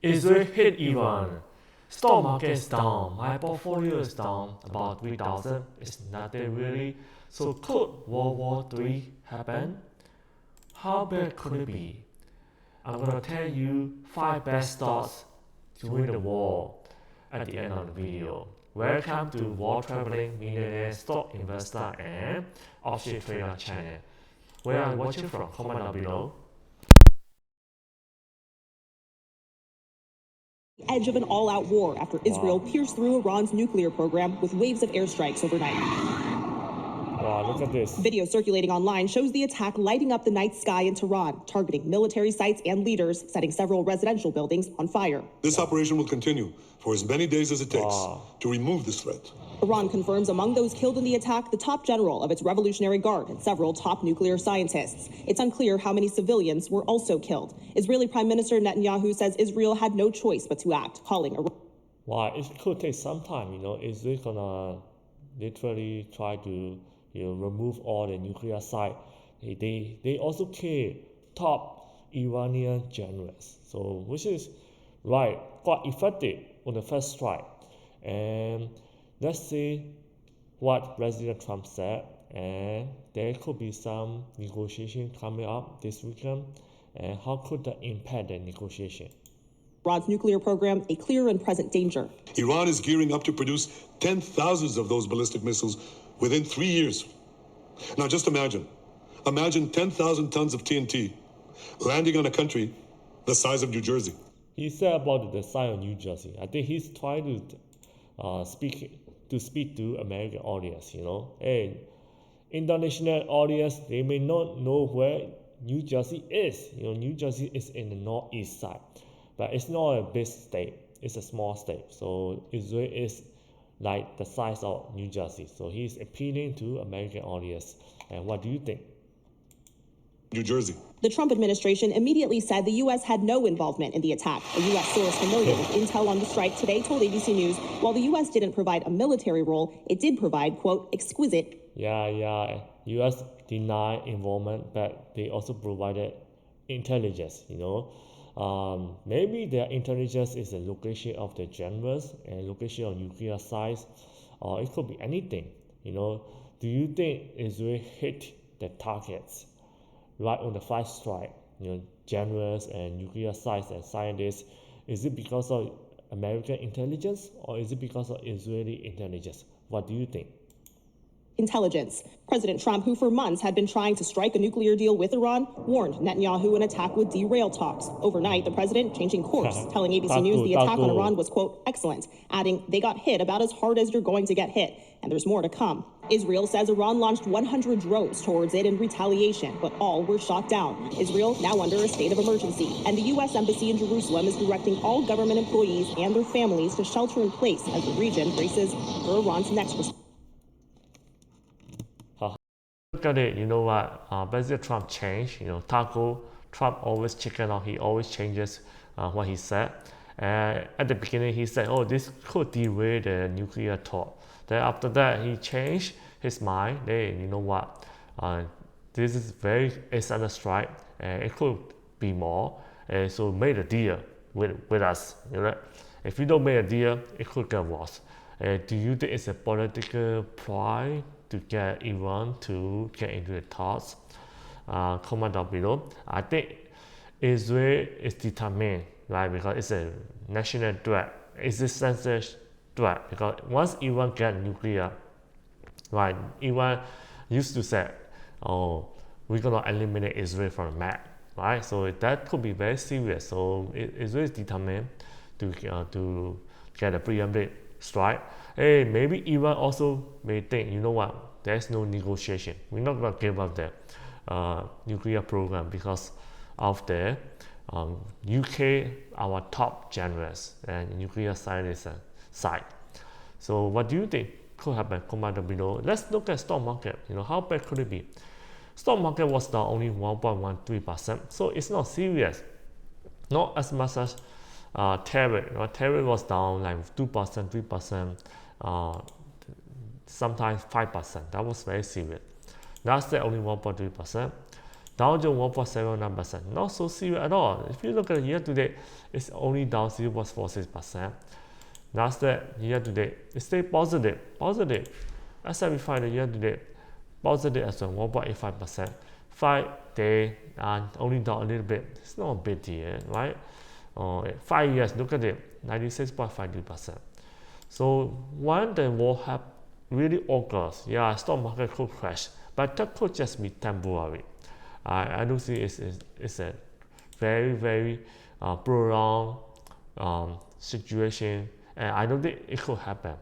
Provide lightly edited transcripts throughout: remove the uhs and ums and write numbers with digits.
Israel hit Iran. Stock market is down. My portfolio is down about 3,000. It's nothing really. So could World War III happen? How bad could it be? I'm gonna tell you 5 best stocks to win the war at the end of the video. Welcome to War Traveling Millionaire Stock Investor and Option Trader channel. Where are you watching from? Comment down below. Edge of an all-out war after Israel pierced through Iran's nuclear program with waves of airstrikes overnight. Wow, look at this. Video circulating online shows the attack lighting up the night sky in Tehran, targeting military sites and leaders, setting several residential buildings on fire. This operation will continue for as many days as it takes to remove this threat. Iran confirms among those killed in the attack the top general of its Revolutionary Guard and several top nuclear scientists. It's unclear how many civilians were also killed. Israeli Prime Minister Netanyahu says Israel had no choice but to act, calling Iran. Wow, it could take some time, Israel gonna literally try to remove all the nuclear site. They also kill top Iranian generals, so which is quite effective on the first strike. And let's see what President Trump said, and there could be some negotiation coming up this weekend, and how could that impact the negotiation? Iran's nuclear program, a clear and present danger. Iran is gearing up to produce 10,000 of those ballistic missiles within 3 years. Now just imagine 10,000 tons of TNT landing on a country the size of New Jersey. He said about the size of New Jersey. I think he's trying to speak to American audience. Hey, international audience, they may not know where New Jersey is. New Jersey is in the northeast side, but it's not a big state. It's a small state. So Israel is like the size of New Jersey. So he's appealing to American audience. And what do you think? New Jersey. The Trump administration immediately said the U.S. had no involvement in the attack. A U.S. source familiar with intel on the strike today told ABC News while the U.S. didn't provide a military role, it did provide, quote, exquisite. Yeah. U.S. denied involvement, but they also provided intelligence, Maybe their intelligence is the location of the generals and location of nuclear sites, or it could be anything. Do you think Israel hit the targets right on the first strike? Generals and nuclear sites and scientists. Is it because of American intelligence or is it because of Israeli intelligence? What do you think? Intelligence. President Trump, who for months had been trying to strike a nuclear deal with Iran, warned Netanyahu an attack would derail talks. Overnight, the president changing course, telling ABC News the attack on Iran was, quote, excellent, adding, they got hit about as hard as you're going to get hit, and there's more to come. Israel says Iran launched 100 drones towards it in retaliation, but all were shot down. Israel now under a state of emergency, and the U.S. Embassy in Jerusalem is directing all government employees and their families to shelter in place as the region braces for Iran's next response. Look at it, President Trump changed, Trump always chicken out, he always changes what he said. At the beginning, he said, this could derail the nuclear talk. Then after that, he changed his mind. Hey, this is it's under strike, and it could be more. So made a deal with us. If you don't make a deal, it could get worse. Do you think it's a political ploy to get Iran to get into the talks? Comment down below. I think Israel is determined, because it's a national threat, existential threat. Because once Iran get nuclear, Iran used to say, we're gonna eliminate Israel from the map, So that could be very serious. So Israel is determined to get a preemptive strike. Hey, maybe Iran also may think, there's no negotiation. We're not going to give up the nuclear program because of the UK, our top generals and nuclear scientists side. So what do you think could happen? Comment down below. Let's look at stock market. How bad could it be? Stock market was down only 1.13%. So it's not serious. Not as much as Terra. Terra was down like 2%, 3%, sometimes 5%. That was very serious. Nasdaq only 1.3%. Dow Jones 1.79%, not so serious at all. If you look at year to date, it's only down 0.46%. Nasdaq year to date, it stayed positive. S&P 500 year to date, positive as well, 1.85%. 5 day and only down a little bit. It's not a big deal, right? 5 years, look at it, 96.52%. So when the war really occurs, yeah, stock market could crash, but that could just be temporary. I don't see it's a very prolonged situation, and I don't think it could happen.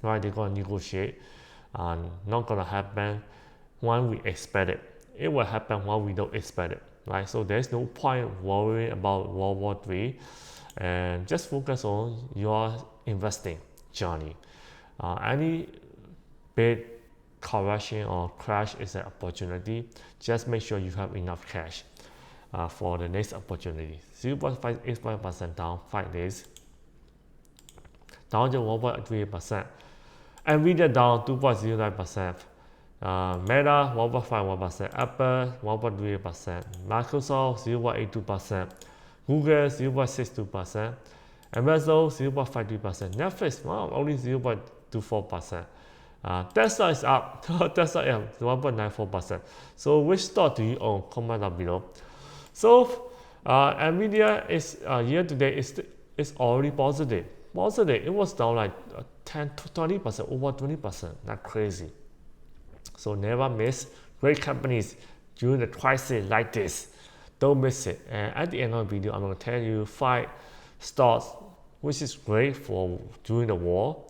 Right? They're gonna negotiate, and not gonna happen when we expect it. It will happen when we don't expect it. Right? So there's no point worrying about World War III, and just focus on your investing journey. Any big correction or crash is an opportunity. Just make sure you have enough cash for the next opportunity. 0.58% down 5 days. Dow Jones 1.38%. Nvidia down 2.09%. Meta 1.51%. Apple 1.38%. Microsoft 0.82%. Google 0.62%. Amazon 0.53%. Netflix, wow, only 0.24%. Tesla is up. Tesla is 1.94%. So which stock do you own? Comment down below. So Nvidia is year to date is already positive. It was down like 10 to 20%, over 20%. Not crazy. So never miss great companies during the crisis like this. Don't miss it. And at the end of the video, I'm going to tell you 5 stocks which is great for during the war.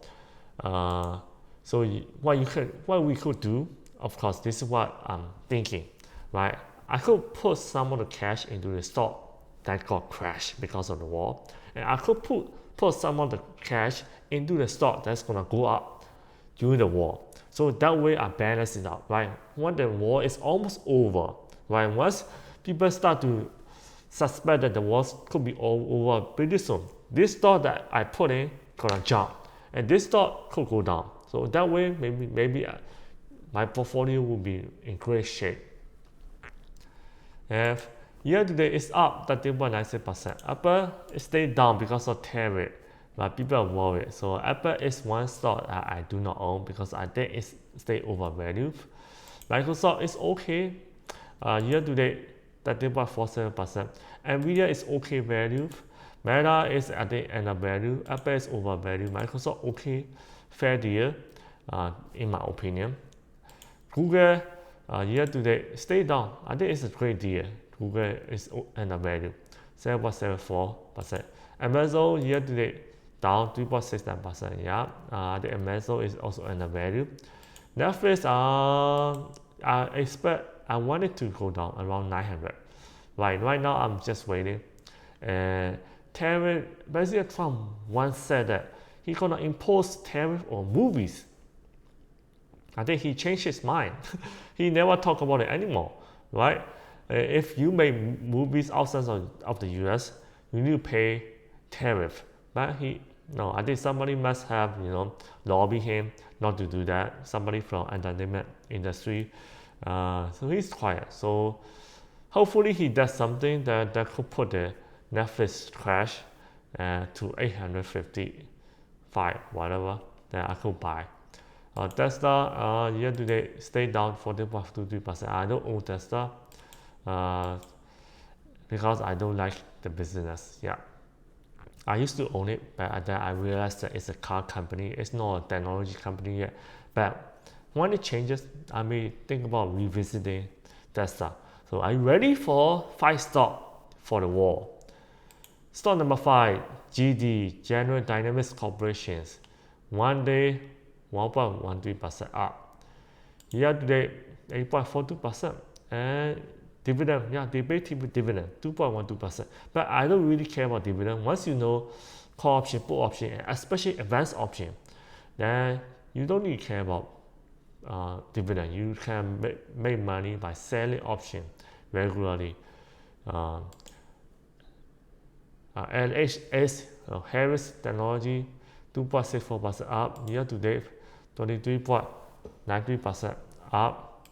So what we could do, of course, this is what I'm thinking, right? I could put some of the cash into the stock that got crashed because of the war, and I could put some of the cash into the stock that's gonna go up during the war. So that way I balance it out, right? When the war is almost over, right? Once people start to suspect that the war could be over pretty soon, this stock that I put in gonna jump, and this stock could go down. So that way, maybe my portfolio will be in great shape. And year to date is up 13.96%. Apple stayed down because of tariff, but people are worried. So Apple is one stock that I do not own because I think it's stay overvalued. Microsoft is okay. Year to date 13.47%. Nvidia is okay value. Meta is at the end of value. Apple is overvalued. Microsoft okay, fair deal, in my opinion. Google year to date stay down. I think it's a great deal. Google is under value, 7.74%. Amazon year to date down 3.69%. Yeah, the Amazon is also under value. Netflix, I want it to go down around 900. Right now I'm just waiting. And tariff, President Trump once said that he's gonna impose tariff on movies. I think he changed his mind. He never talked about it anymore, right? If you make movies outside of the US, you need to pay tariff. But I think somebody must have, lobby him not to do that. Somebody from entertainment industry. So he's quiet. So hopefully he does something that could put the Netflix crash to 855, whatever, that I could buy. Tesla year to date stayed down 14.23%. I don't own Tesla because I don't like the business. Yeah, I used to own it, but then I realized that it's a car company. It's not a technology company yet. But when it changes, I may think about revisiting Tesla. So are you ready for 5 stocks for the war? Stock number 5, GD, General Dynamics Corporations. One day, 1.13% up. Year to date, 8.42%. And dividend, they pay dividend, 2.12%. But I don't really care about dividend. Once you know call option, put option, and especially advanced option, then you don't need to care about dividend. You can make money by selling option regularly. LHS, Harris Technology, 2.64% up. Year to date, 23.93% up.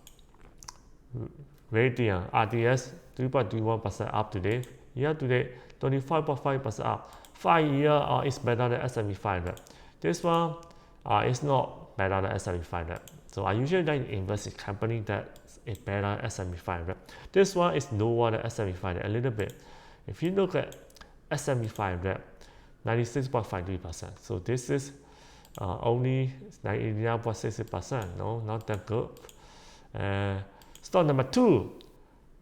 Radian, RTS, 3.21% up today. Year to date, 25.5% up. 5 year is better than S&P 500. This one is not better than S&P 500. So I usually like to invest in company that is better than S&P 500. This one is lower than S&P 500 a little bit. If you look at S&P 500, 96.53%. So this is only 99.60%. No, not that good. Stock number 2,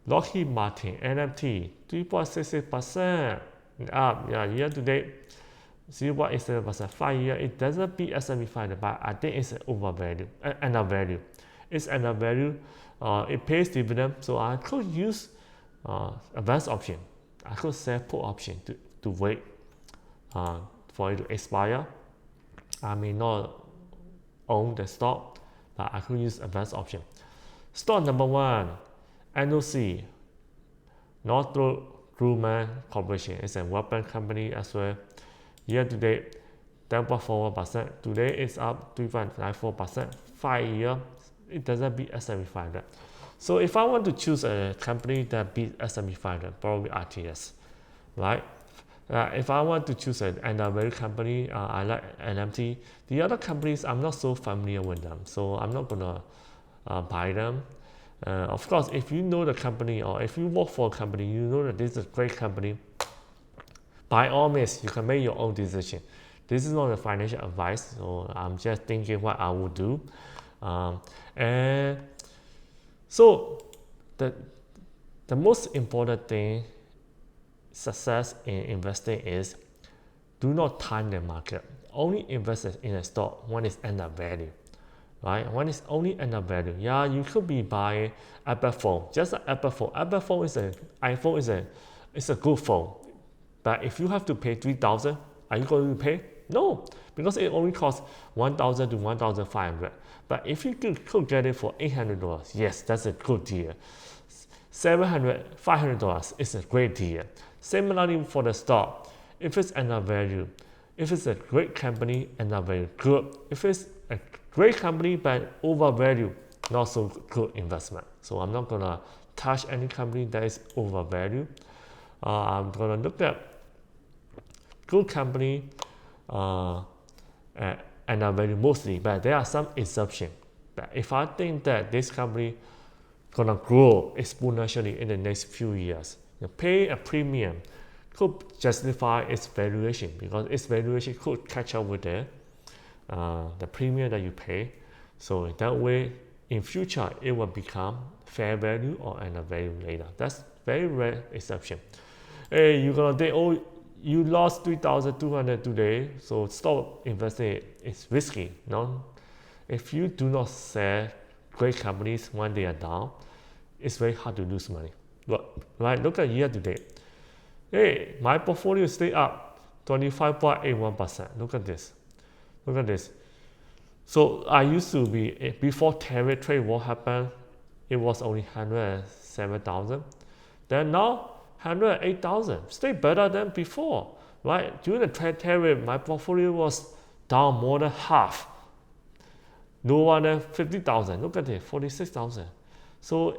Lockheed Martin, NMT, 3.66% up. Yeah, year to date, 0.87%. 5 year, it doesn't beat S&P 500, but I think it's undervalued. It's undervalued. It pays dividend, so I could use advanced option. I could sell put option to wait for it to expire. I may not own the stock, but I could use advanced option. Stock number 1, NOC, Northrop Grumman Corporation. It's a weapon company as well. Year to date, 10.41%. Today it's up 3.94%. 5 year, it doesn't beat S&P 500. So if I want to choose a company that beats S&P 500, probably RTS, right? If I want to choose an undervalued company, I like NMT. The other companies, I'm not so familiar with them, so I'm not gonna buy them. Of course, if you know the company or if you work for a company, you know that this is a great company, by all means, you can make your own decision. This is not a financial advice, so I'm just thinking what I would do. And so the most important thing, success in investing is do not time the market. Only invest in a stock when it's undervalued, right? When it's only undervalued. Yeah, you could be buying Apple phone, just an Apple phone. Apple phone is iPhone is a good phone, but if you have to pay $3,000, are you going to pay? No, because it only costs $1,000 to $1,500. But if you could get it for $800, yes, that's a good deal. $700, $500 is a great deal. Similarly for the stock, if it's undervalued, if it's a great company, undervalued, good. If it's a great company but overvalued, not so good investment. So I'm not gonna touch any company that is overvalued. I'm gonna look at good company and undervalued mostly, but there are some exceptions. But if I think that this company gonna grow exponentially in the next few years, pay a premium could justify its valuation, because its valuation could catch up with the premium that you pay. So in that way, in future, it will become fair value or undervalued later. That's very rare exception. Hey, you're gonna think, oh, you lost 3,200 today, so stop investing. It's risky. No, if you do not sell great companies when they are down, it's very hard to lose money. Right? Look at year to date. Hey, my portfolio stay up 25.81%. Look at this. Look at this. So I used to be, before tariff trade war happened, it was only 107,000. Then now 108,000. Stay better than before. Right? During the tariff, my portfolio was down more than half. Lower than 50,000. Look at it, 46,000. So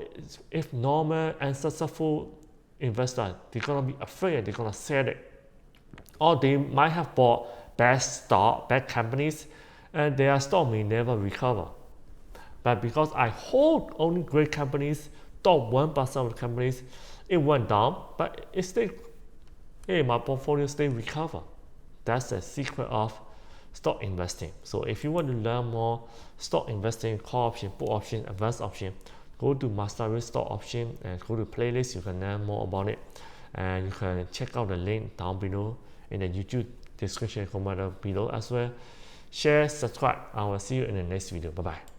if normal and successful investors, they're gonna be afraid, they're gonna sell it. Or they might have bought bad stock, bad companies, and their stock may never recover. But because I hold only great companies, top 1% of the companies, it went down, but it still, hey, my portfolio still recover. That's the secret of stock investing. So if you want to learn more stock investing, call option, put option, advanced option, go to Master Risk Stock Option and go to playlist. You can learn more about it, and you can check out the link down below in the YouTube description comment below as well. Share, subscribe. I will see you in the next video. Bye bye.